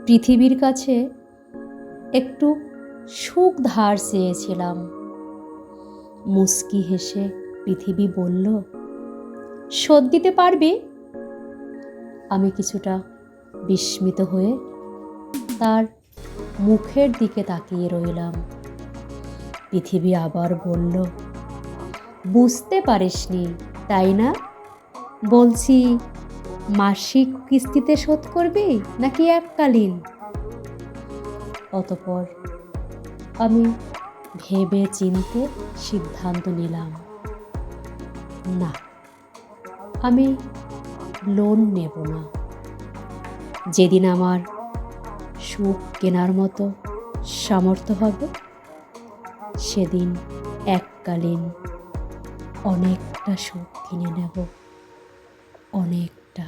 পৃথিবীর কাছে একটু সুখ ধার চেয়েছিলাম। মুচকি হেসে পৃথিবী বলল, শোধ দিতে পারবি? আমি কিছুটা বিস্মিত হয়ে তার মুখের দিকে তাকিয়ে রইলাম। পৃথিবী আবার বলল, বুঝতে পারিসনি তাই না? বলছি, মাসিক কিস্তিতে শোধ করবি নাকি এককালীন? অতঃপর আমি ভেবে চিন্তে সিদ্ধান্ত নিলাম, না, আমি লোন নেব না। যেদিন আমার সুখ কেনার মতো সামর্থ্য হবে, সেদিন এককালীন অনেকটা সুখ কিনে নেব, অনেকটা।